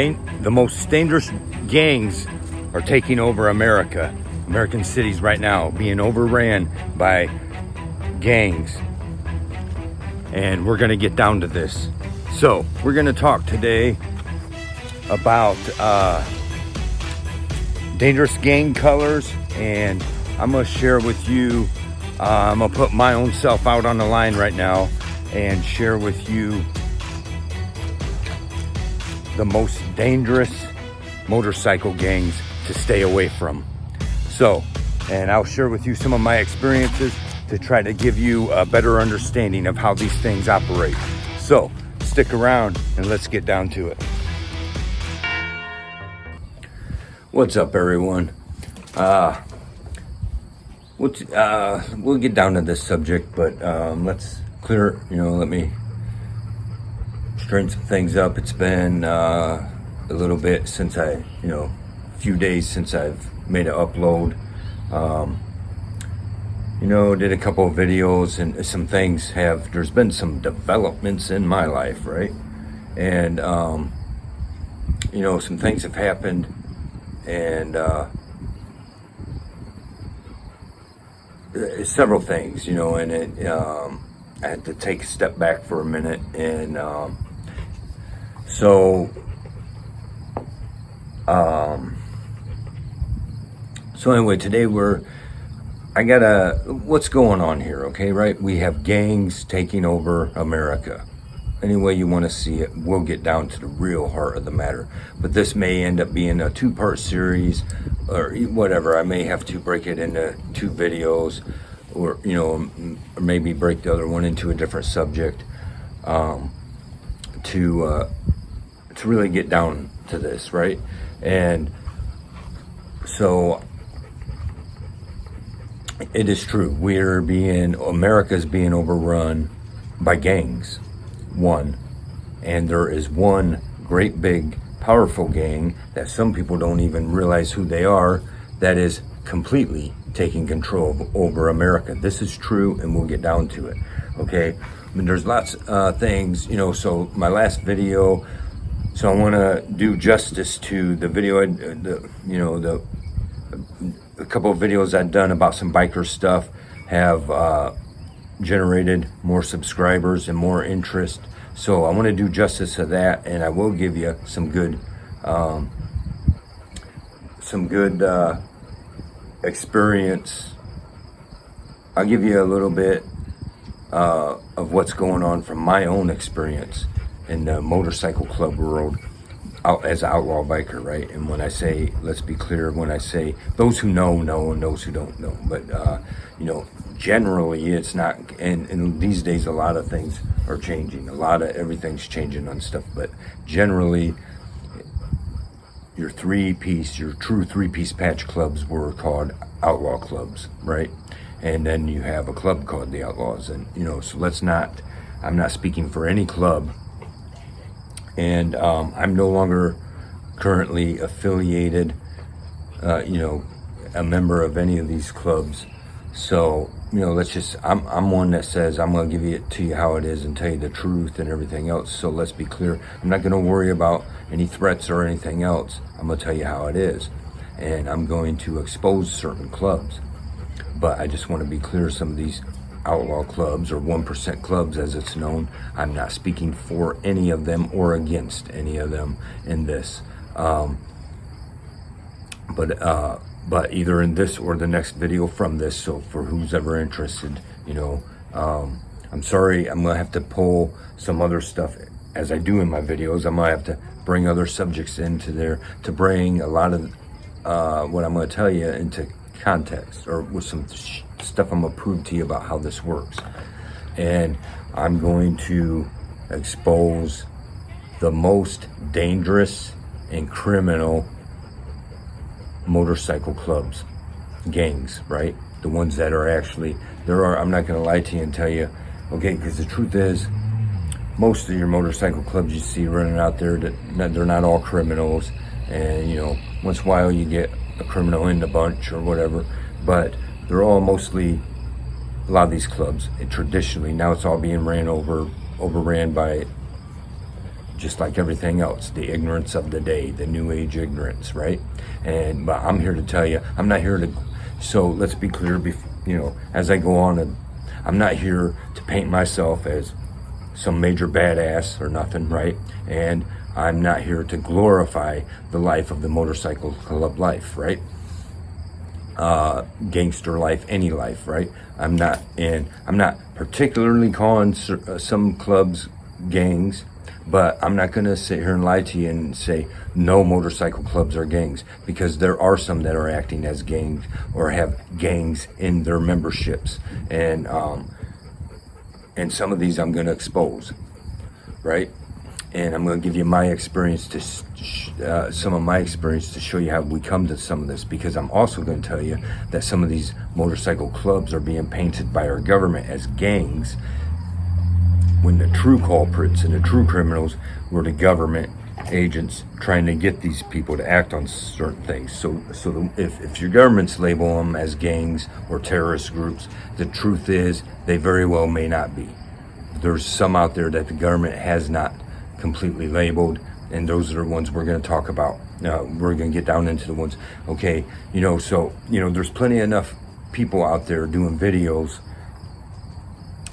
The most dangerous gangs are taking over America. American cities right now being overran by gangs. And we're gonna get down to this. So we're gonna talk today about dangerous gang colors, and I'm gonna share with you, I'm gonna put my own self out on the line right now and share with you the most dangerous motorcycle gangs to stay away from. So, and I'll share with you some of my experiences to try to give you a better understanding of how these things operate. So, stick around and let's get down to it. What's up, everyone? We'll get down to this subject, but let's clear, let me straighten some things up. It's been a little bit since a few days since I've made an upload. Did a couple of videos, and some things there's been some developments in my life, right? And, some things have happened, and several things, and I had to take a step back for a minute, and so anyway, today what's going on here, okay, right? We have gangs taking over America. Any way you want to see it, we'll get down to the real heart of the matter. But this may end up being a two-part series, or whatever. I may have to break it into two videos, or maybe break the other one into a different subject, to really get down to this, right? And so it is true. America's being overrun by gangs. One. And there is one great big powerful gang that some people don't even realize who they are, that is completely taking control over America. This is true, and we'll get down to it. Okay? I mean, there's lots of things, so my last video, so I want to do justice to the video, a couple of videos I've done about some biker stuff have generated more subscribers and more interest. So I want to do justice to that, and I will give you some good experience. I'll give you a little bit of what's going on from my own experience in the motorcycle club world as an outlaw biker, right? And when I say, let's be clear, when I say those who know and those who don't know, but generally it's not, and these days a lot of things are changing, everything's changing on stuff, but generally your true three-piece patch clubs were called outlaw clubs, right? And then you have a club called the Outlaws, and so I'm not speaking for any club, and I'm no longer currently affiliated, a member of any of these clubs. So I'm one that says I'm going to give it to you how it is and tell you the truth and everything else. So let's be clear. I'm not going to worry about any threats or anything else. I'm going to tell you how it is, and I'm going to expose certain clubs. But I just want to be clear, some of these outlaw clubs, or 1% clubs as it's known, I'm not speaking for any of them or against any of them in this. But either in this or the next video from this, so for who's ever interested, I'm sorry, I'm gonna have to pull some other stuff as I do in my videos. I'm gonna have to bring other subjects into there to bring a lot of what I'm gonna tell you into context, or with some stuff I'm gonna prove to you about how this works. And I'm going to expose the most dangerous and criminal motorcycle clubs, gangs, right? The ones that are actually, I'm not gonna lie to you and tell you, okay, because the truth is, most of your motorcycle clubs you see running out there, they're not all criminals, and once in a while you get a criminal in the bunch or whatever, but they're all mostly, a lot of these clubs, and traditionally, now it's all being overran by just like everything else, the ignorance of the day, the new age ignorance, right? But I'm here to tell you, I'm not here to, so let's be clear, as I go on, and I'm not here to paint myself as some major badass or nothing, right? And I'm not here to glorify the life of the motorcycle club life, right? Gangster life, any life, right? I'm not particularly calling some clubs gangs, but I'm not going to sit here and lie to you and say no motorcycle clubs are gangs, because there are some that are acting as gangs or have gangs in their memberships, and some of these I'm going to expose, right? And I'm going to give you my experience some of my experience to show you how we come to some of this, because I'm also going to tell you that some of these motorcycle clubs are being painted by our government as gangs, when the true culprits and the true criminals were the government agents trying to get these people to act on certain things. So if your governments label them as gangs or terrorist groups, the truth is they very well may not be. There's some out there that the government has not completely labeled, and those are the ones we're going to talk about. We're going to get down into the ones, okay, there's plenty enough people out there doing videos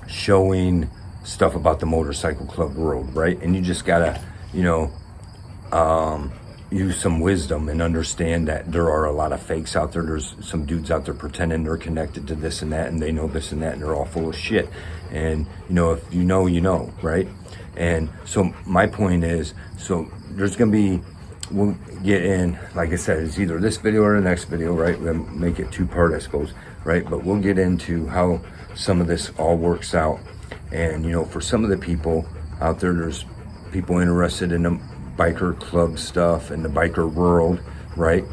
showing stuff about the motorcycle club world, right? And you just gotta, use some wisdom and understand that there are a lot of fakes out there. There's some dudes out there pretending they're connected to this and that, and they know this and that, and they're all full of shit. And if you know, right? And so my point is, so there's gonna be, we'll get in, like I said, it's either this video or the next video, right? We'll make it two-part, I suppose, right? But we'll get into how some of this all works out. And for some of the people out there, there's people interested in the biker club stuff and the biker world, right?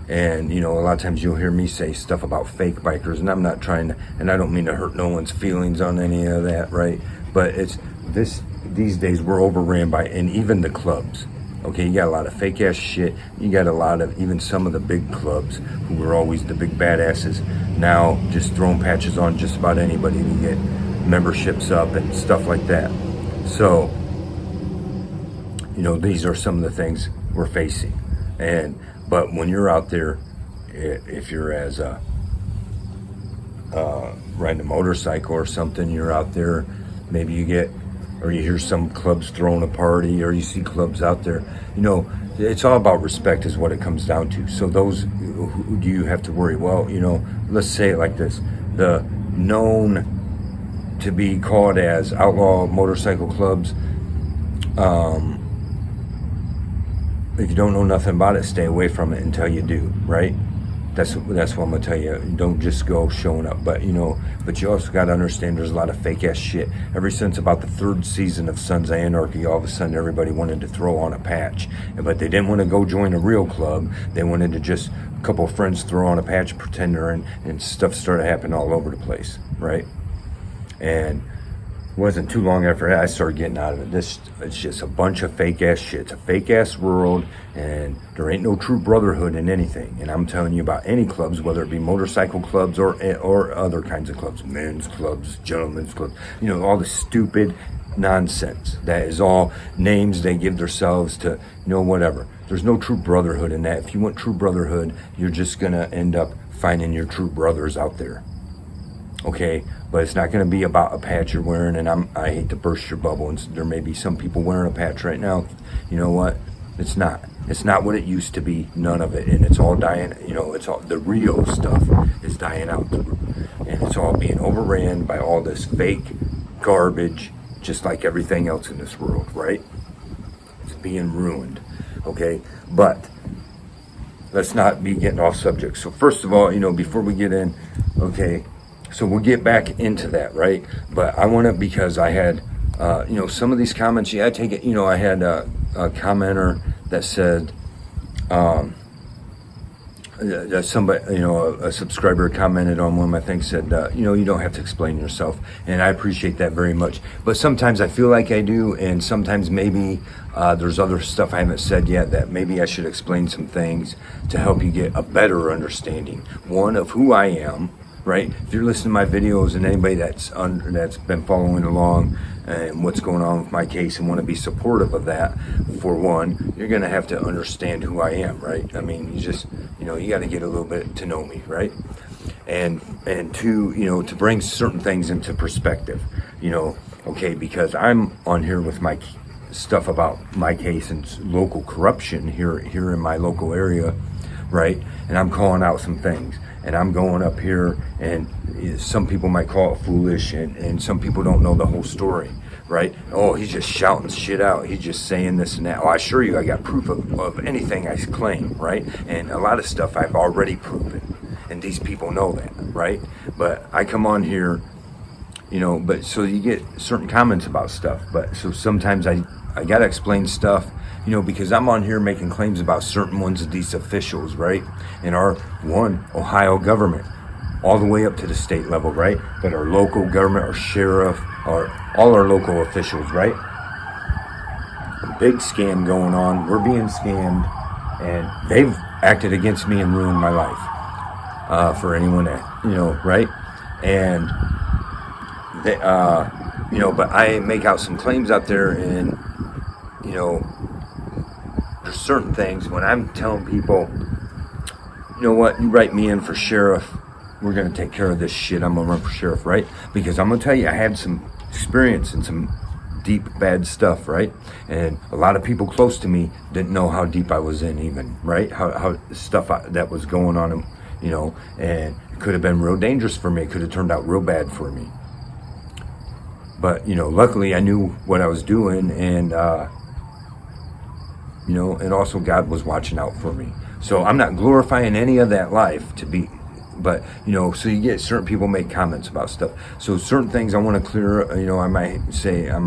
And a lot of times you'll hear me say stuff about fake bikers, and I'm not trying to, and I don't mean to hurt no one's feelings on any of that, right? But it's these days we're overran by, and even the clubs, okay, you got a lot of fake ass shit. You got a lot of, even some of the big clubs who were always the big badasses, now just throwing patches on just about anybody to get memberships up and stuff like that. So these are some of the things we're facing. But when you're out there, if you're as riding a motorcycle or something, you're out there, maybe you hear some clubs throwing a party, or you see clubs out there, it's all about respect is what it comes down to. So those who do you have to worry? Well, let's say it like this: the known to be called as outlaw motorcycle clubs, if you don't know nothing about it, stay away from it until you do, right? That's what I'm gonna tell you. Don't just go showing up, but but you also got to understand there's a lot of fake ass shit. Ever since about the third season of Sons of Anarchy, all of a sudden everybody wanted to throw on a patch, but they didn't want to go join a real club. They wanted to just, a couple of friends throw on a patch, pretender, and stuff started happening all over the place, right? And it wasn't too long after that I started getting out of it. It's just a bunch of fake ass shit. It's a fake ass world, and there ain't no true brotherhood in anything. And I'm telling you about any clubs, whether it be motorcycle clubs or other kinds of clubs, men's clubs, gentlemen's clubs, all the stupid nonsense. That is all names they give themselves to, whatever. There's no true brotherhood in that. If you want true brotherhood, you're just gonna end up finding your true brothers out there. Okay, but it's not going to be about a patch you're wearing, and I hate to burst your bubble, and there may be some people wearing a patch right now. You know what? It's not what it used to be, none of it, and it's all dying, it's all, the real stuff is dying out, and it's all being overran by all this fake garbage, just like everything else in this world, right? It's being ruined, okay? But let's not be getting off subject. So first of all, before we get in, okay, so we'll get back into that, right? But I want to, because I had, some of these comments, I take it, I had a commenter that said, somebody, a subscriber commented on one of my things, said, you don't have to explain yourself. And I appreciate that very much. But sometimes I feel like I do, and sometimes maybe there's other stuff I haven't said yet that maybe I should explain some things to help you get a better understanding. One, of who I am, right? If you're listening to my videos, and anybody that's been following along and what's going on with my case and want to be supportive of that, for one, you're going to have to understand who I am, right? I mean, you got to get a little bit to know me, right? And two, to bring certain things into perspective, okay, because I'm on here with my stuff about my case and local corruption here in my local area, right? And I'm calling out some things, and I'm going up here, and some people might call it foolish, and some people don't know the whole story, right? Oh, he's just shouting shit out. He's just saying this and that. Oh, I assure you, I got proof of anything I claim, right? And a lot of stuff I've already proven, and these people know that, right? But I come on here, but so you get certain comments about stuff, but so sometimes I gotta explain stuff, because I'm on here making claims about certain ones of these officials, right? In our Ohio government, all the way up to the state level, right? But our local government, our sheriff, all our local officials, right? A big scam going on. We're being scammed, and they've acted against me and ruined my life. For anyone that, right? And they, but I make out some claims out there, and there's certain things when I'm telling people, you know what, you write me in for sheriff, we're going to take care of this shit, I'm going to run for sheriff, right? Because I'm going to tell you, I had some experience in some deep, bad stuff, right? And a lot of people close to me didn't know how deep I was in even, right? How stuff that was going on, and it could have been real dangerous for me. It could have turned out real bad for me. But, luckily I knew what I was doing, and, and also God was watching out for me. So I'm not glorifying any of that life but, so you get certain people make comments about stuff. So certain things I want to clear, I might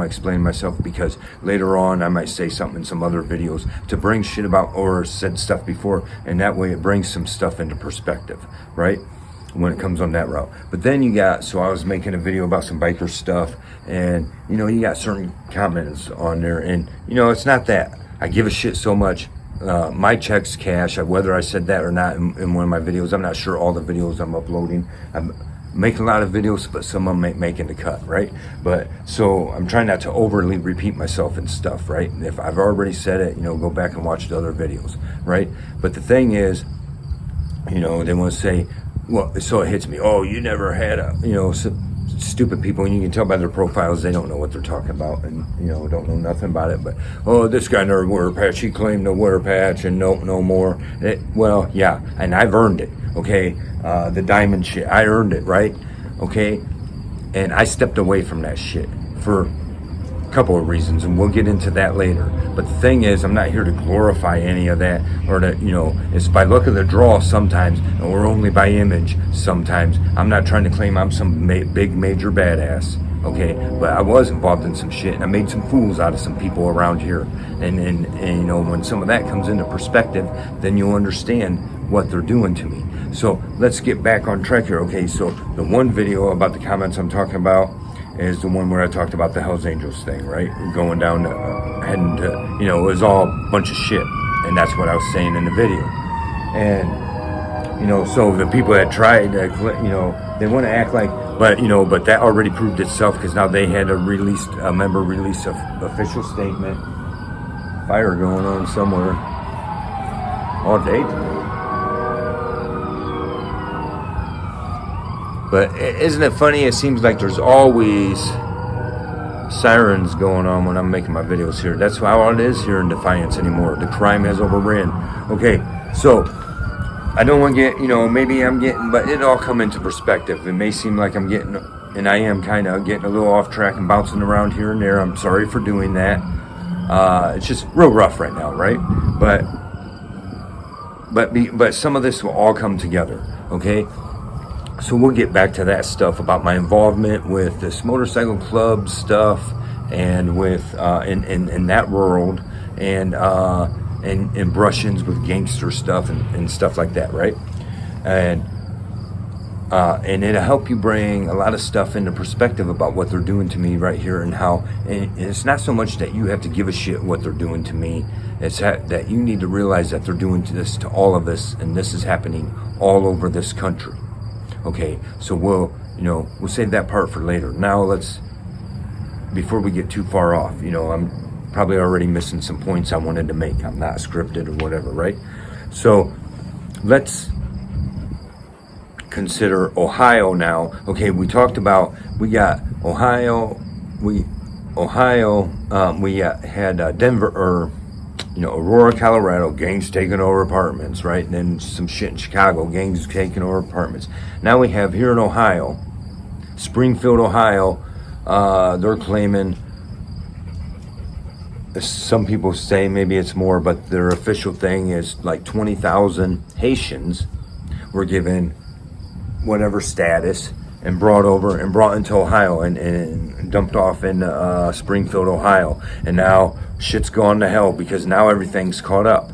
explain myself, because later on I might say something in some other videos to bring shit about, or said stuff before, and that way it brings some stuff into perspective, right? When it comes on that route. But then so I was making a video about some biker stuff, and, you got certain comments on there, and, it's not that I give a shit so much. My checks cash, whether I said that or not in one of my videos. I'm not sure all the videos I'm uploading. I'm making a lot of videos, but some of them ain't making the cut, right? But so I'm trying not to overly repeat myself and stuff, right? If I've already said it, go back and watch the other videos, right? But the thing is, they want to say, well, so it hits me, oh, you never had stupid people, and you can tell by their profiles they don't know what they're talking about, and don't know nothing about it. But this guy never wore a patch, he claimed to wear a patch, and no more. Well, yeah, and I've earned it, okay? The diamond shit, I earned it, right? Okay, and I stepped away from that shit for a couple of reasons, and we'll get into that later. But the thing is, I'm not here to glorify any of that, or to, it's by luck of the draw sometimes, or only by image sometimes. I'm not trying to claim I'm some big major badass, okay? But I was involved in some shit, and I made some fools out of some people around here. And when some of that comes into perspective, then you'll understand what they're doing to me. So let's get back on track here, okay? So the one video about the comments I'm talking about is the one where I talked about the Hells Angels thing, right? Going down, heading to, it was all a bunch of shit. And that's what I was saying in the video. And, so the people that tried, they want to act like, but that already proved itself, because now they had a member release of official statement. Fire going on somewhere all day today. But isn't it funny? It seems like there's always sirens going on when I'm making my videos here. That's how it is here in Defiance anymore. The crime has overran. Okay, so I don't want to get, maybe I'm getting, but it all come into perspective. It may seem like I'm getting, and I am kind of getting a little off track and bouncing around here and there. I'm sorry for doing that. It's just real rough right now, right? But some of this will all come together, okay? So we'll get back to that stuff about my involvement with this motorcycle club stuff, and with in that world, and brush-ins with gangster stuff and stuff like that, right? And it'll help you bring a lot of stuff into perspective about what they're doing to me right here, and how. And it's not so much that you have to give a shit what they're doing to me. It's that you need to realize that they're doing this to all of us, and this is happening all over this country. Okay, so we'll save that part for later. Now before we get too far off, I'm probably already missing some points I wanted to make. I'm not scripted or whatever, right? So let's consider Ohio now. Okay, we talked about, we got Ohio, we had Denver, or Aurora, Colorado, gangs taking over apartments, right? And then some shit in Chicago, gangs taking over apartments. Now we have here in Ohio, Springfield, Ohio, they're claiming, some people say maybe it's more, but their official thing is like 20,000 Haitians were given whatever status and brought into Ohio and dumped off in Springfield, Ohio. And now shit's gone to hell because now everything's caught up.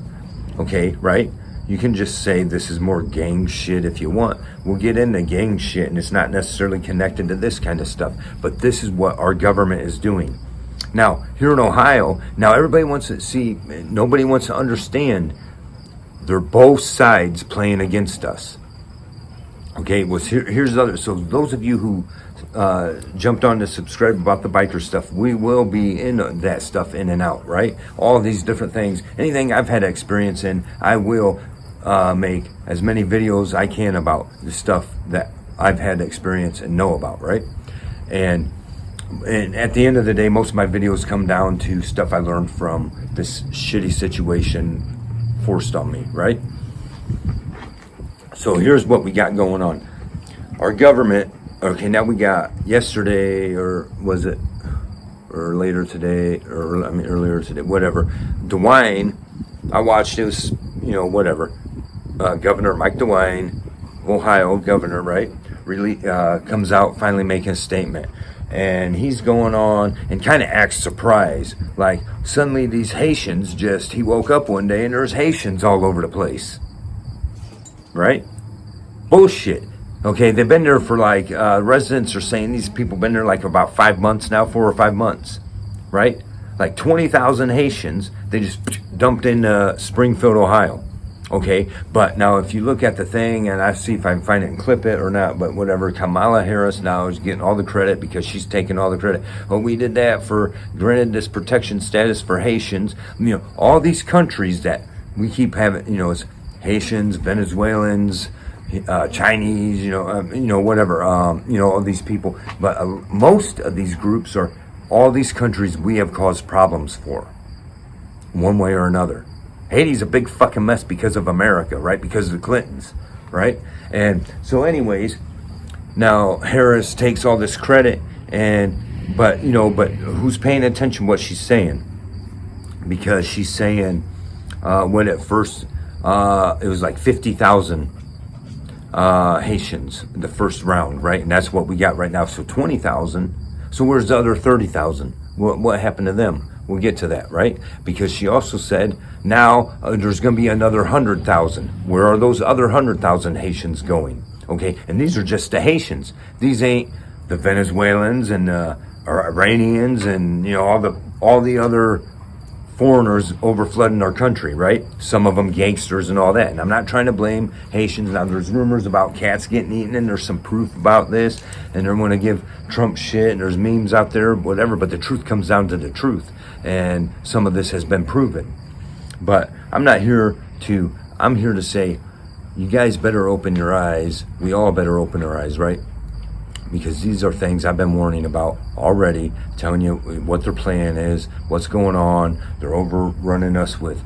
Okay, right? You can just say this is more gang shit if you want. We'll get into gang shit, and it's not necessarily connected to this kind of stuff. But this is what our government is doing. Now, here in Ohio, now everybody wants to see, nobody wants to understand, they're both sides playing against us. Okay, here's the other. So those of you who jumped on to subscribe about the biker stuff, we will be in that stuff in and out, right? All these different things, anything I've had experience in, I will make as many videos I can about the stuff that I've had experience and know about, right? And at the end of the day, most of my videos come down to stuff I learned from this shitty situation forced on me, right? So here's what we got going on. Our government, okay, now we got yesterday, or was it, or later today, or I mean earlier today, whatever. DeWine, I watched, it was, whatever. Governor Mike DeWine, Ohio governor, right? Really comes out finally making a statement. And he's going on and kind of acts surprised. Like suddenly these Haitians he woke up one day and there's Haitians all over the place. Right? Bullshit. Okay, they've been there for residents are saying these people been there like about 5 months now, 4 or 5 months. Right? Like 20,000 Haitians, they just dumped in Springfield, Ohio. Okay, but now if you look at the thing, and I see if I can find it and clip it or not, but whatever, Kamala Harris now is getting all the credit because she's taking all the credit. Well, we did that for granted this protection status for Haitians. All these countries that we keep having, it's Haitians, Venezuelans, Chinese, whatever, all these people. But most of these groups are all these countries we have caused problems for, one way or another. Haiti's a big fucking mess because of America, right? Because of the Clintons, right? And so anyways, now Harris takes all this credit, but who's paying attention to what she's saying? Because she's saying, when at first, it was like 50,000 Haitians, the first round, right? And that's what we got right now. So 20,000. So where's the other 30,000? What happened to them? We'll get to that, right? Because she also said now there's going to be another 100,000. Where are those other 100,000 Haitians going? Okay, and these are just the Haitians. These ain't the Venezuelans and Iranians and all the other foreigners overflooding our country, right? Some of them gangsters and all that. And I'm not trying to blame Haitians. Now there's rumors about cats getting eaten, and there's some proof about this, and they're going to give Trump shit, and there's memes out there, whatever, but the truth comes down to the truth. And some of this has been proven. But I'm here to say, you guys better open your eyes. We all better open our eyes, right? Because these are things I've been warning about already, telling you what their plan is, what's going on. They're overrunning us with,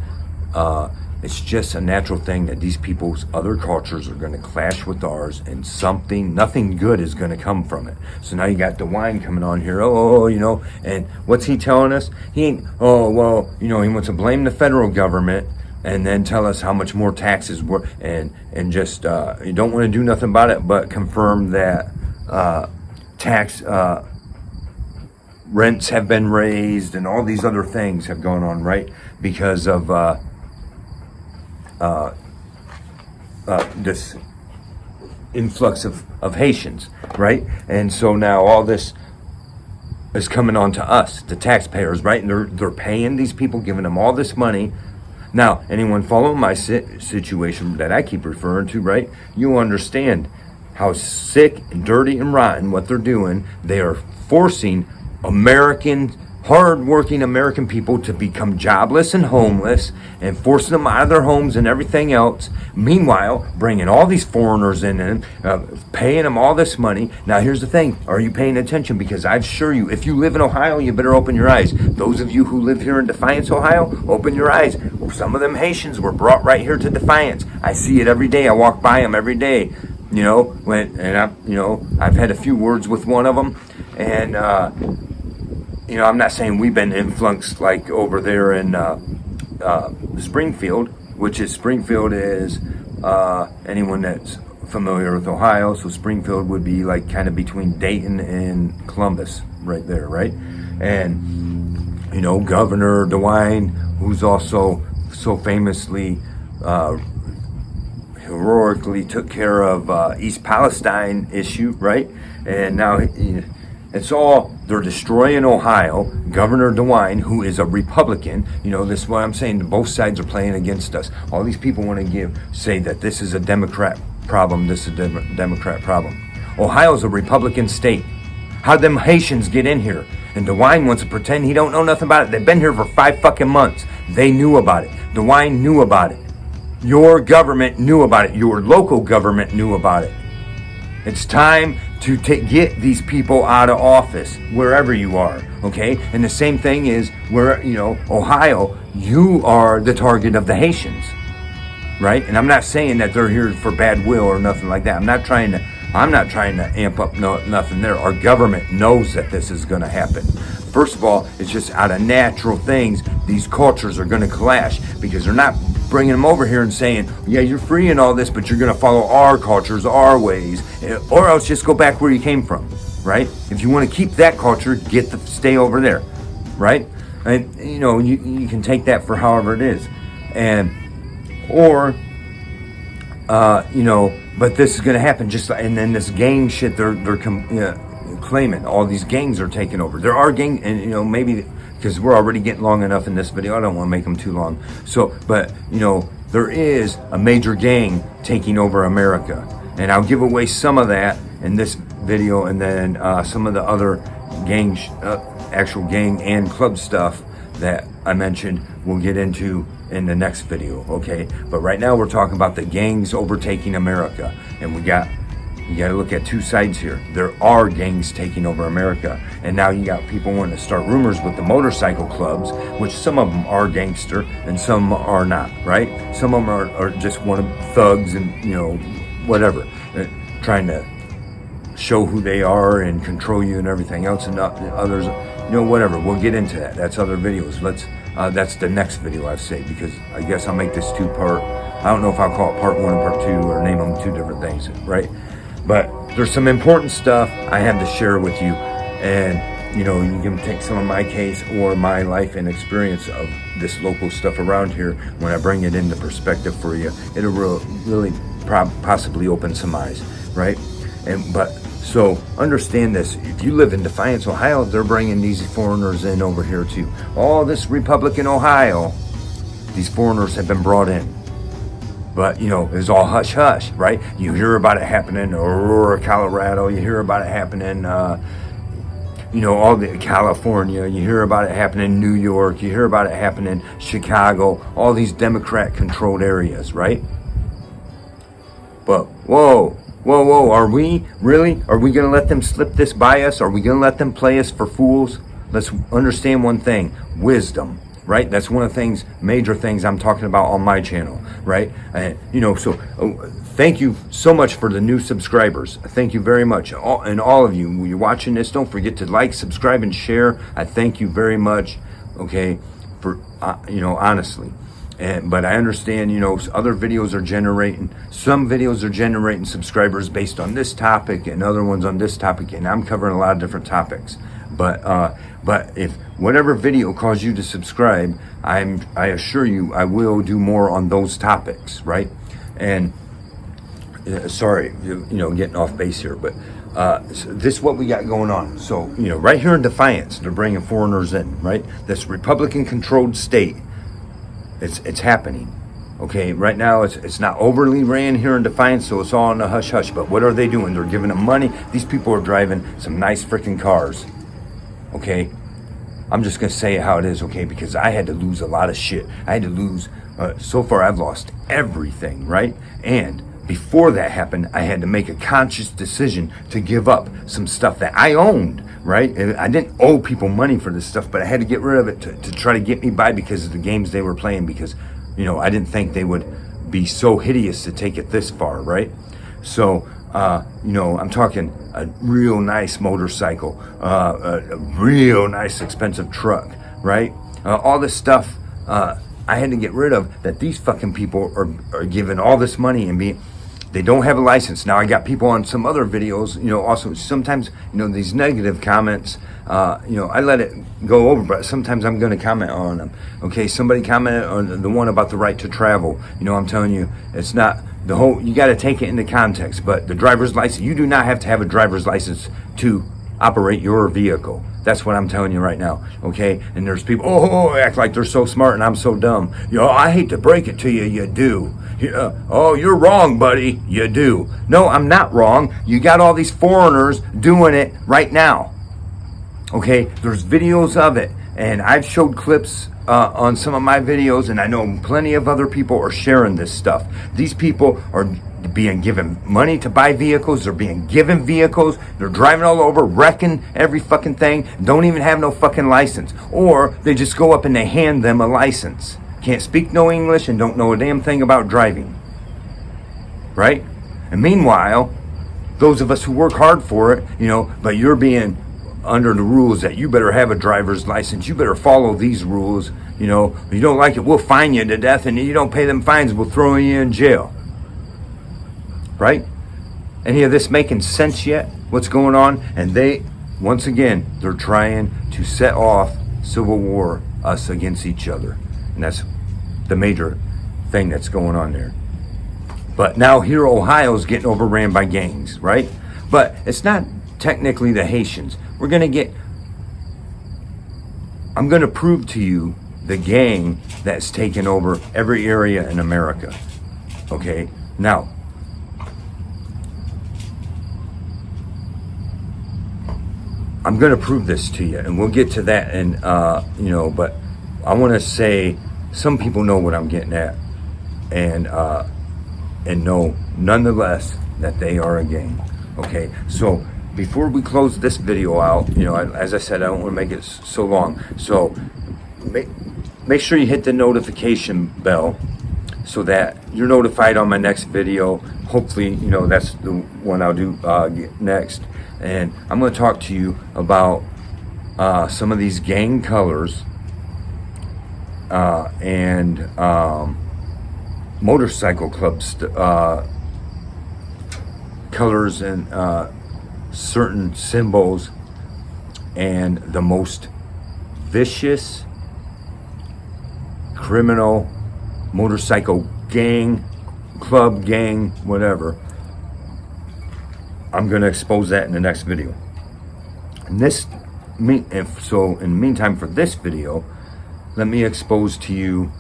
it's just a natural thing that these people's other cultures are going to clash with ours, and nothing good is going to come from it. So now you got DeWine coming on here, and what's he telling us? He ain't, he wants to blame the federal government and then tell us how much more taxes were, and just, you don't want to do nothing about it, but confirm that tax rents have been raised and all these other things have gone on, right? Because of this influx of Haitians, right? And so now all this is coming on to us, the taxpayers, right? And they're paying these people, giving them all this money. Now, anyone following my situation that I keep referring to, right? You understand how sick and dirty and rotten what they're doing. They are forcing hard-working American people to become jobless and homeless and forcing them out of their homes and everything else. Meanwhile, bringing all these foreigners in and paying them all this money. Now, here's the thing. Are you paying attention? Because I assure you, if you live in Ohio, you better open your eyes. Those of you who live here in Defiance, Ohio, open your eyes. Some of them Haitians were brought right here to Defiance. I see it every day. I walk by them every day. I've had a few words with one of them, and I'm not saying we've been influenced like over there in Springfield, Springfield is anyone that's familiar with Ohio. So Springfield would be like kind of between Dayton and Columbus, right there, right? And Governor DeWine, who's also so famously heroically took care of East Palestine issue, right? And now they're destroying Ohio. Governor DeWine, who is a Republican, this is what I'm saying, both sides are playing against us. All these people want to say that this is a Democrat problem, this is a Democrat problem. Ohio's a Republican state. How'd them Haitians get in here? And DeWine wants to pretend he don't know nothing about it. They've been here for 5 fucking months. They knew about it. DeWine knew about it. Your government knew about it. Your local government knew about it. It's time to get these people out of office, wherever you are, okay? And the same thing is Ohio, you are the target of the Haitians, right? And I'm not saying that they're here for bad will or nothing like that. I'm not trying to amp up nothing there. Our government knows that this is going to happen. First of all, it's just out of natural things. These cultures are going to clash because they're not bringing them over here and saying, yeah, you're free and all this, but you're going to follow our cultures, our ways, or else just go back where you came from, right? If you want to keep that culture, stay over there, right? And you can take that for however it is, but this is going to happen and then this gang shit they're claiming all these gangs are taking over. There are gangs, and maybe because we're already getting long enough in this video, I don't want to make them too long. So, but there is a major gang taking over America, and I'll give away some of that in this video, and then some of the other actual gang and club stuff that I mentioned we'll get into in the next video, okay? But right now we're talking about the gangs overtaking America, and you got to look at two sides here. There are gangs taking over America, and now you got people wanting to start rumors with the motorcycle clubs, which some of them are gangster and some are not, right? Some of them are just one of thugs and whatever, trying to show who they are and control you and everything else, and others, whatever. We'll get into that. That's other videos. That's the next video, I say, because I guess I'll make this 2-part. I don't know if I'll call it part 1 and part 2 or name them 2 different things, right? But there's some important stuff I have to share with you, and you can take some of my case or my life and experience of this local stuff around here. When I bring it into perspective for you, it'll really possibly open some eyes, right? So understand this. If you live in Defiance, Ohio, they're bringing these foreigners in over here too. All this Republican Ohio, these foreigners have been brought in. But, it's all hush-hush, right? You hear about it happening in Aurora, Colorado. You hear about it happening, all the California. You hear about it happening in New York. You hear about it happening in Chicago. All these Democrat-controlled areas, right? But, whoa, are we going to let them slip this by us? Are we going to let them play us for fools? Let's understand one thing, wisdom. Right? That's one of the major things I'm talking about on my channel, right? Thank you so much for the new subscribers. Thank you very much. And all of you, when you're watching this, don't forget to like, subscribe, and share. I thank you very much, okay, for, honestly. But I understand, other videos are generating, some videos are generating subscribers based on this topic and other ones on this topic, and I'm covering a lot of different topics. But if whatever video caused you to subscribe, I assure you I will do more on those topics, right? And sorry, getting off base here, but so this is what we got going on. So, right here in Defiance, they're bringing foreigners in, right? This Republican-controlled state, it's happening, Okay, right now it's not overly ran here in Defiance, so it's all in the hush hush. But what are they doing? They're giving them money. These people are driving some nice freaking cars. Okay, I'm just gonna say it how it is. Okay, because I had to lose a lot of shit. I had to lose. So far, I've lost everything, right? And before that happened, I had to make a conscious decision to give up some stuff that I owned, right? And I didn't owe people money for this stuff, but I had to get rid of it to try to get me by because of the games they were playing, because, you know, I didn't think they would be so hideous to take it this far, right? So, you know, I'm talking a real nice motorcycle, a real nice expensive truck, right? All this stuff I had to get rid of, that these fucking people are giving all this money and they don't have a license. Now I got people on some other videos, you know, also sometimes, you know, these negative comments, you know, I let it go over, but sometimes I'm going to comment on them. Okay, somebody commented on the one about the right to travel. You know, I'm telling you, it's not the whole, you got to take it into context, but the driver's license, you do not have to have a driver's license to operate your vehicle. That's what I'm telling you right now, okay? And there's people, act like they're so smart and I'm so dumb. You know, I hate to break it to you, you do. Oh, you're wrong, buddy, you do. No, I'm not wrong. You got all these foreigners doing it right now, okay? There's videos of it, and I've showed clips on some of my videos, and I know plenty of other people are sharing this stuff. These people are being given money to buy vehicles. They're being given vehicles. They're driving all over, wrecking every fucking thing. Don't even have no fucking license. Or they just go up and they hand them a license. Can't speak no English and don't know a damn thing about driving. Right? And meanwhile, those of us who work hard for it, you know, but you're being under the rules that you better have a driver's license. You better follow these rules. You know, if you don't like it, we'll fine you to death, and if you don't pay them fines, we'll throw you in jail. Right? Any of this making sense yet? What's going on? And they, once again, they're trying to set off civil war, us against each other. And that's the major thing that's going on there. But now here Ohio's getting overran by gangs, right? But it's not technically the Haitians. I'm going to prove to you the gang that's taken over every area in America. Okay? Now, I'm going to prove this to you, and we'll get to that. And, you know, but I want to say some people know what I'm getting at, and know nonetheless that they are a gang. Okay? So, before we close this video out, you know, as I said, I don't want to make it so long. So make sure you hit the notification bell so that you're notified on my next video. Hopefully, you know, that's the one I'll do next. And I'm going to talk to you about some of these gang colors and motorcycle clubs colors and certain symbols, and the most vicious criminal motorcycle gang, club gang, whatever. I'm going to expose that in the next video. And in the meantime, for this video, let me expose to you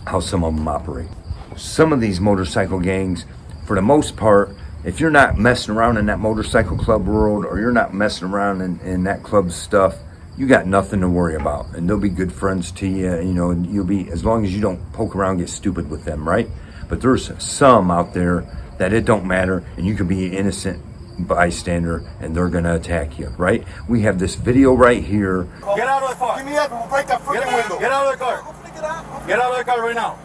how some of them operate. Some of these motorcycle gangs, for the most part, if you're not messing around in that motorcycle club world, or you're not messing around in that club stuff, you got nothing to worry about. And they'll be good friends to you, you know, and you'll be, as long as you don't poke around and get stupid with them, right? But there's some out there that it don't matter, and you could be an innocent bystander, and they're gonna attack you, right? We have this video right here. Get out of the car. Give me that, we'll break that freaking window. Get out of the car. Get out of the car right now.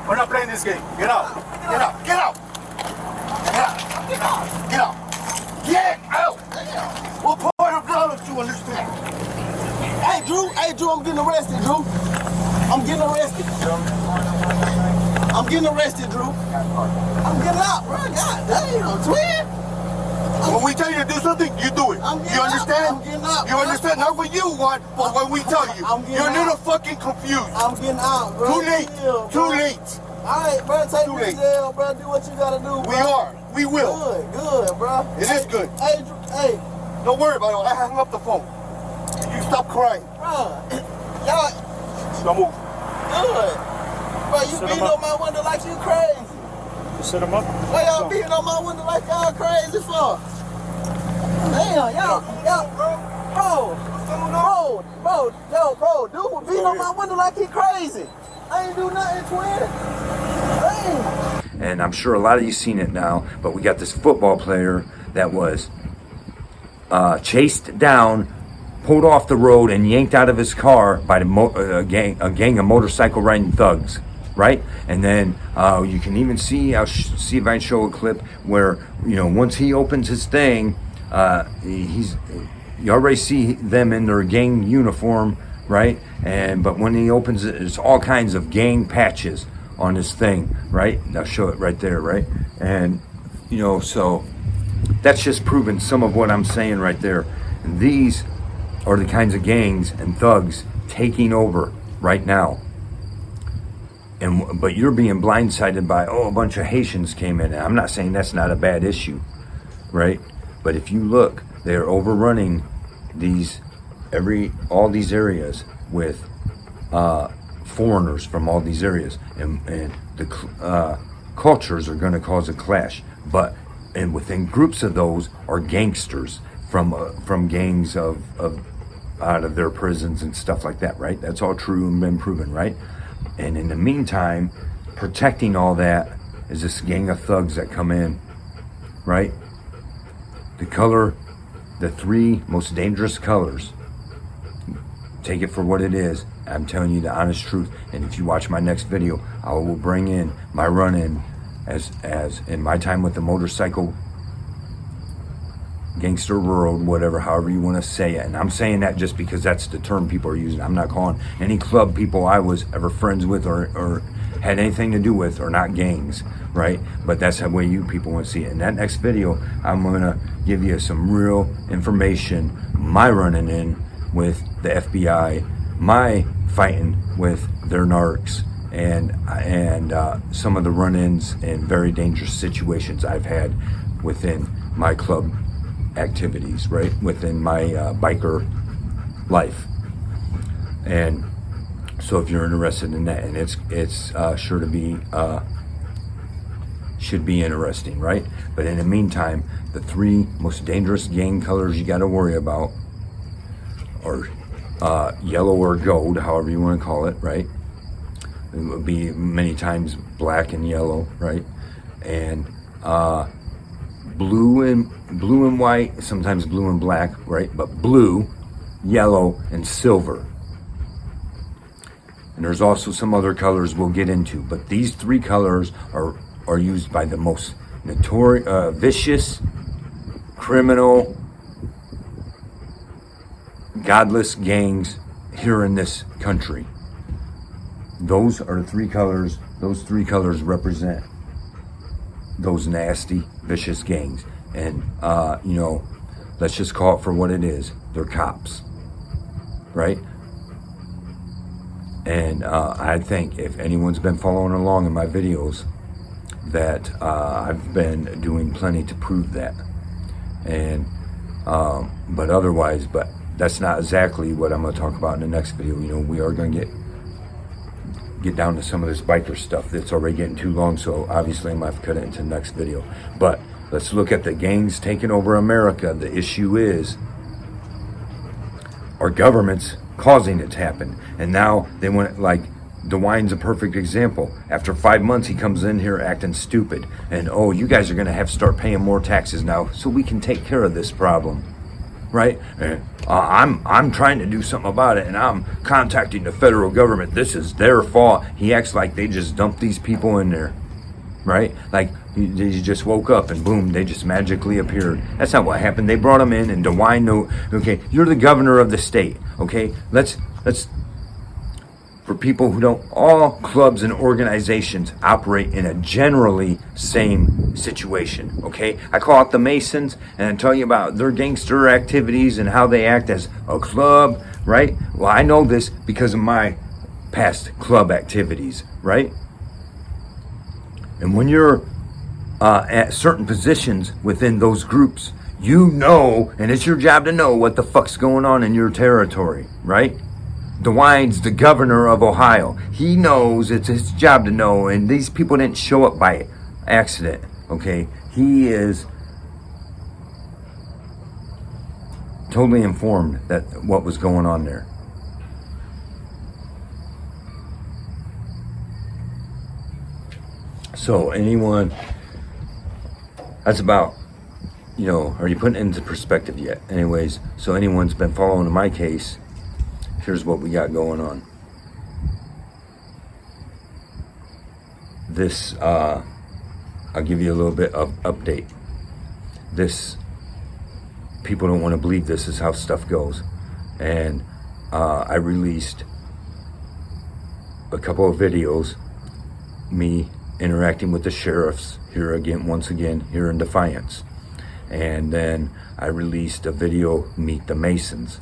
We're not playing this game. Get out. Get out. Get out. Get out. Get out. Get out. Get out. What part of blood do you understand? Hey, Drew, I'm getting arrested, Drew. I'm getting arrested. I'm getting arrested, Drew. I'm getting out, bro. God damn, twin. When we tell you to do something, you do it. You understand? I'm getting out. You understand? Not what you want, but what we tell you. You're a little fucking confused. I'm getting out, bro. Too late. Chill, Too bro. late. Alright, bro, take Too me to late. jail, bro. Do what you gotta do, bro. We are. We will. Good, bro. It is good. Hey, Drew, hey, Don't worry about it. I hung up the phone. You stop crying. bro. Y'all, Don't move. good. Bro, you beating on my window like you crazy. Just set them up. Why y'all beating on my window like y'all crazy for? Damn, y'all, bro, dude beating on my window like he crazy. I ain't do nothing, twin. Damn. And I'm sure a lot of you seen it now, but we got this football player that was chased down, pulled off the road, and yanked out of his car by a gang of motorcycle riding thugs, right? And then you can even see, I'll see if I can show a clip where, you know, once he opens his thing, you already see them in their gang uniform, right? But when he opens it, there's all kinds of gang patches on his thing, right? I'll show it right there, right? And, you know, so that's just proving some of what I'm saying right there. And these are the kinds of gangs and thugs taking over right now. But you're being blindsided by, a bunch of Haitians came in. And I'm not saying that's not a bad issue, right? But if you look, they're overrunning all these areas with foreigners from all these areas, and the cultures are going to cause a clash. And within groups of those are gangsters from gangs of out of their prisons and stuff like that, right? That's all true and been proven, right? And in the meantime, protecting all that is this gang of thugs that come in, right? The three most dangerous colors, take it for what it is. I'm telling you the honest truth. And if you watch my next video, I will bring in my run-in as in my time with the motorcycle gangster world, whatever, however you want to say it. And I'm saying that just because that's the term people are using. I'm not calling any club people I was ever friends with or had anything to do with or not gangs, right? But that's the way you people want to see it. In that next video, I'm going to give you some real information, my running in with the FBI, my fighting with their narcs, and some of the run-ins and very dangerous situations I've had within my club activities, right? Within my biker life. And so if you're interested in that, and it's sure to be should be interesting, right? But in the meantime, the three most dangerous gang colors you got to worry about are yellow or gold, however you want to call it, right? It would be many times black and yellow, right? And blue and white, sometimes blue and black, right? But blue, yellow, and silver. And there's also some other colors we'll get into, but these three colors are used by the most notorious, vicious, criminal, godless gangs here in this country. Those are the three colors. Those three colors represent those nasty, vicious gangs. And, you know, let's just call it for what it is. They're cops, right? And I think if anyone's been following along in my videos, that I've been doing plenty to prove that. And, but that's not exactly what I'm going to talk about in the next video. You know, we are going to get down to some of this biker stuff that's already getting too long, so obviously I'm going to have to cut it into the next video. But let's look at the gangs taking over America. The issue is our government's causing it to happen. And now they want, like, DeWine's a perfect example. After 5 months, he comes in here acting stupid. And, you guys are going to have to start paying more taxes now so we can take care of this problem. Right? And, I'm trying to do something about it, and I'm contacting the federal government. This is their fault. He acts like they just dumped these people in there. Right? Like, he just woke up and boom, they just magically appeared. That's not what happened. They brought him in, and DeWine okay, you're the governor of the state. Okay? Let's for people who don't, all clubs and organizations operate in a generally same situation, okay? I call out the Masons and I tell you about their gangster activities and how they act as a club, right? Well, I know this because of my past club activities, right? And when you're at certain positions within those groups, you know, and it's your job to know what the fuck's going on in your territory, right? DeWine's the governor of Ohio. He knows, it's his job to know, and these people didn't show up by accident, okay? He is totally informed that what was going on there. So anyone, that's about, are you putting it into perspective yet? Anyways, so anyone's been following my case, here's what we got going on. This, I'll give you a little bit of update. This, people don't want to believe this is how stuff goes. And I released a couple of videos, me interacting with the sheriffs once again here in Defiance. And then I released a video, Meet the Masons.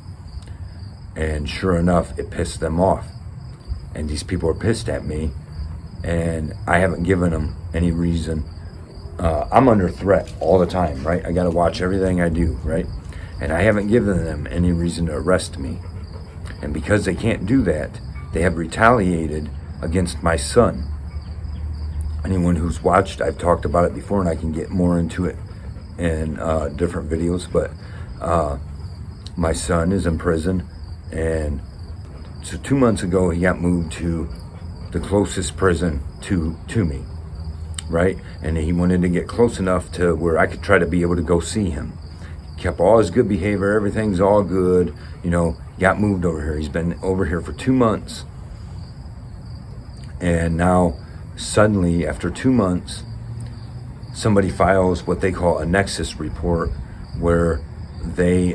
And sure enough, it pissed them off. And these people are pissed at me, and I haven't given them any reason. I'm under threat all the time, right? I gotta watch everything I do, right? And I haven't given them any reason to arrest me. And because they can't do that, they have retaliated against my son. Anyone who's watched, I've talked about it before, and I can get more into it in different videos, but my son is in prison. And so 2 months ago, he got moved to the closest prison to me, right? And he wanted to get close enough to where I could try to be able to go see him. Kept all his good behavior, everything's all good, got moved over here. He's been over here for 2 months. And now, suddenly, after 2 months, somebody files what they call a nexus report where they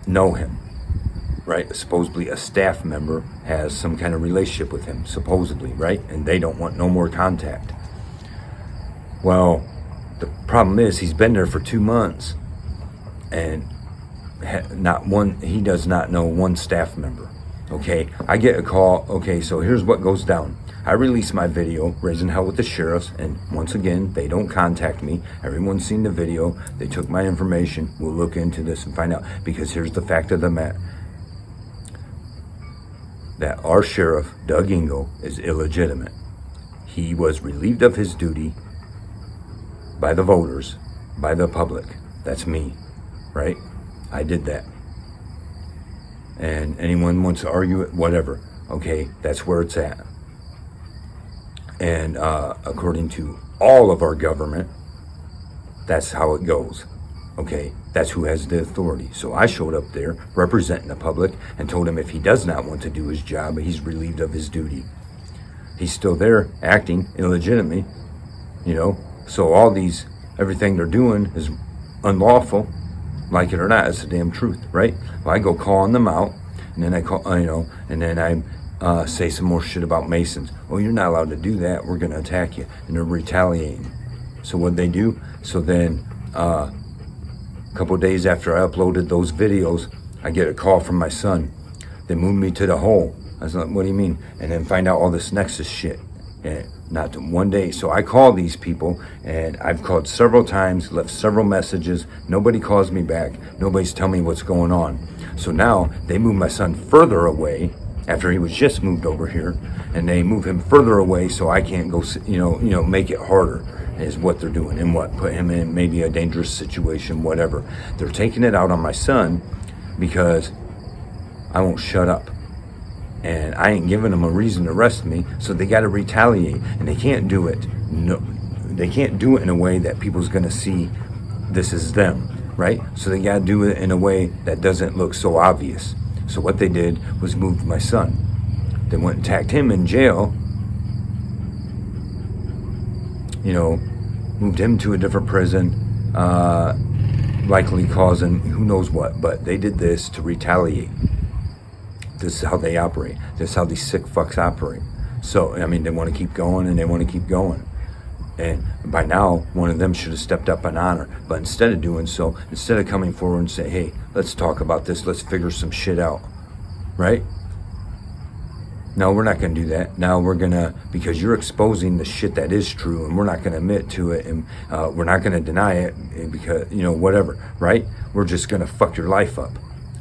know him. Right, supposedly a staff member has some kind of relationship with him, supposedly, right? And they don't want no more contact. Well, the problem is he's been there for 2 months, and he does not know one staff member. Okay, I get a call. Okay, so here's what goes down. I release my video, Raising Hell with the Sheriffs, and once again, they don't contact me. Everyone's seen the video. They took my information. We'll look into this and find out, because here's the fact of the matter. That our sheriff, Doug Ingo, is illegitimate. He was relieved of his duty by the voters, by the public. That's me, right? I did that. And anyone wants to argue it, whatever. Okay, that's where it's at. And according to all of our government, that's how it goes. Okay, that's who has the authority. So I showed up there representing the public and told him if he does not want to do his job, he's relieved of his duty. He's still there acting illegitimately, so everything they're doing is unlawful, like it or not. It's the damn truth, right? Well, I go calling them out, and then and then I say some more shit about Masons. Oh, you're not allowed to do that. We're going to attack you. And they're retaliating. So what they do? So then, a couple of days after I uploaded those videos, I get a call from my son. They moved me to the hole. I was like, what do you mean? And then find out all this Nexus shit. And not to one day. So I call these people, and I've called several times, left several messages. Nobody calls me back. Nobody's telling me what's going on. So now they move my son further away after he was just moved over here, and they move him further away so I can't go, make it harder is what they're doing. And put him in maybe a dangerous situation, whatever. They're taking it out on my son because I won't shut up. And I ain't giving them a reason to arrest me, so they got to retaliate. And they can't do it. No, they can't do it in a way that people's going to see this is them, right? So they got to do it in a way that doesn't look so obvious. So what they did was moved my son. They went and tacked him in jail, moved him to a different prison, likely causing who knows what. But they did this to retaliate. This is how they operate. This is how these sick fucks operate. So, they want to keep going, and they want to keep going. And by now, one of them should have stepped up in honor. But instead of doing so, instead of coming forward and say, hey, let's talk about this, let's figure some shit out, right? No, we're not going to do that. Now we're going to, because you're exposing the shit that is true, and we're not going to admit to it, and we're not going to deny it, because, whatever, right? We're just going to fuck your life up.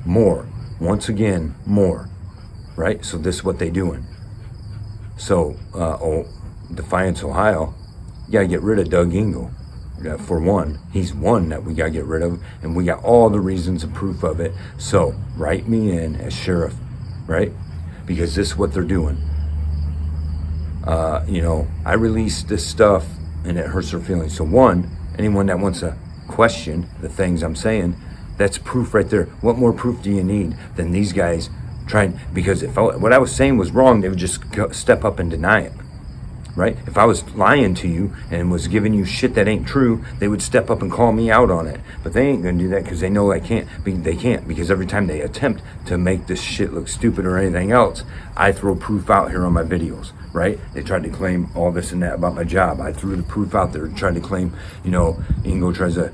More. Once again, more. right? So this is what they doing. So, Defiance, Ohio, you gotta get rid of Doug Engel. For one, he's one that we gotta get rid of, and we got all the reasons and proof of it. So write me in as sheriff, right? Because this is what they're doing. I released this stuff and it hurts their feelings. So one, anyone that wants to question the things I'm saying, that's proof right there. What more proof do you need than these guys trying? Because if what I was saying was wrong, they would just step up and deny it, right? If I was lying to you and was giving you shit that ain't true, they would step up and call me out on it. But they ain't gonna do that because they know I can't. They can't, because every time they attempt to make this shit look stupid or anything else, I throw proof out here on my videos, right? They tried to claim all this and that about my job. I threw the proof out there, tried to claim, Ingo tries to,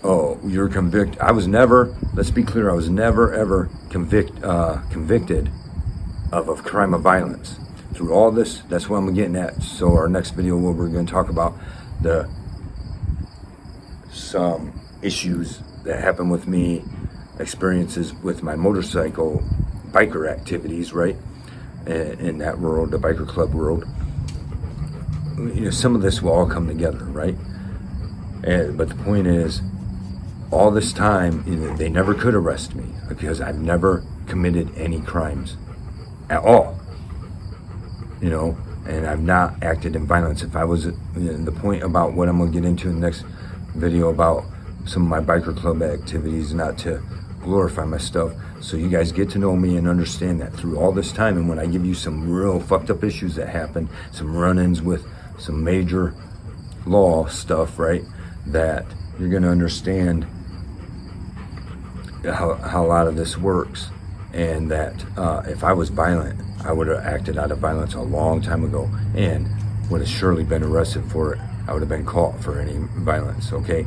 oh, you're convicted. I was never, let's be clear, I was never ever convicted of a crime of violence. Through all this, that's what I'm getting at. So our next video, we're going to talk about some issues that happened with me, experiences with my motorcycle biker activities, right? In that world, the biker club world. Some of this will all come together, right? But the point is, all this time, they never could arrest me because I've never committed any crimes at all. And I've not acted in violence. If I was, the point about what I'm going to get into in the next video about some of my biker club activities, not to glorify my stuff, so you guys get to know me and understand that through all this time. And when I give you some real fucked up issues that happen, some run-ins with some major law stuff, right, that you're going to understand how a lot of this works. And that if I was violent, I would have acted out of violence a long time ago and would have surely been arrested for it. I would have been caught for any violence, okay?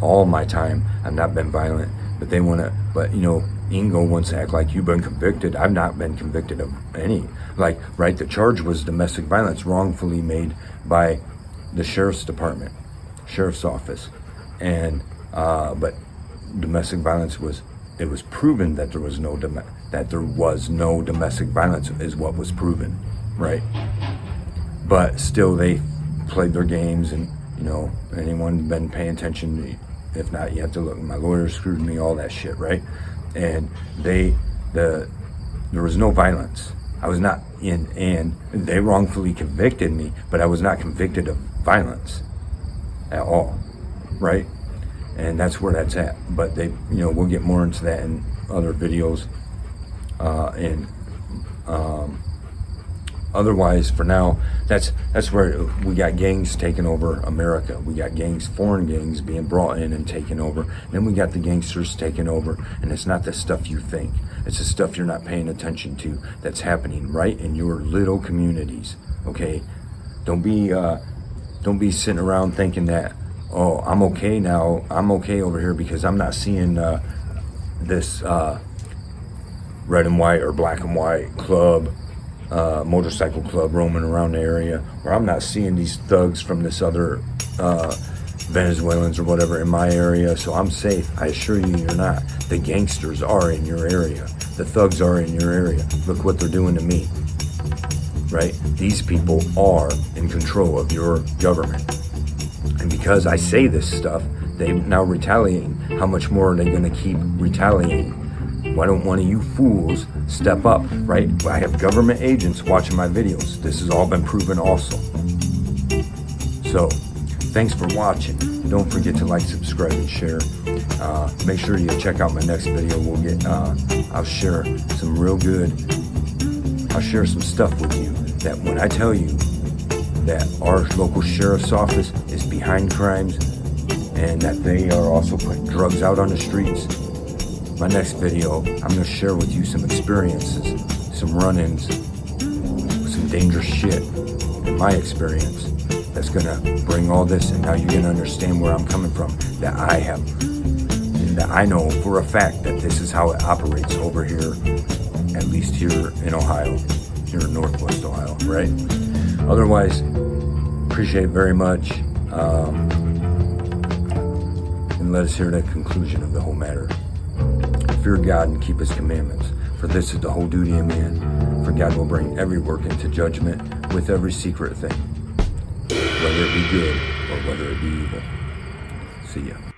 All my time, I've not been violent, but they want to, Ingo wants to act like you've been convicted. I've not been convicted of any. Right, the charge was domestic violence wrongfully made by the sheriff's department, sheriff's office. And, but domestic violence it was proven that there was no domestic violence is what was proven, right? But still, they played their games, and anyone been paying attention? If not, you have to look. My lawyer screwed me, all that shit, right? And there was no violence. I was not and they wrongfully convicted me, but I was not convicted of violence at all, right? And that's where that's at. But we'll get more into that in other videos. Otherwise, for now, that's where we got gangs taking over America. We got foreign gangs being brought in and taken over. Then we got the gangsters taking over, and it's not the stuff you think. It's the stuff you're not paying attention to that's happening right in your little communities. Okay, don't be sitting around thinking that, oh, I'm okay now. I'm okay over here because I'm not seeing this red and white or black and white club, motorcycle club roaming around the area, or I'm not seeing these thugs from this other Venezuelans or whatever in my area, so I'm safe. I assure you, you're not. The gangsters are in your area. The thugs are in your area. Look what they're doing to me, right? These people are in control of your government. And because I say this stuff, they now retaliating. How much more are they going to keep retaliating? Why don't one of you fools step up, right? I have government agents watching my videos. This has all been proven also. So, thanks for watching. Don't forget to like, subscribe, and share. Make sure you check out my next video. I'll share some stuff with you that when I tell you that our local sheriff's office is behind crimes and that they are also putting drugs out on the streets. My next video, I'm going to share with you some experiences, some run-ins, some dangerous shit in my experience that's going to bring all this, and now you're going to understand where I'm coming from, that I know for a fact that this is how it operates over here, at least here in Ohio, here in Northwest Ohio, right? Otherwise, appreciate it very much, and let us hear the conclusion of the whole matter. Fear God and keep His commandments, For this is the whole duty of man. For God will bring every work into judgment with every secret thing, whether it be good or whether it be evil. See ya.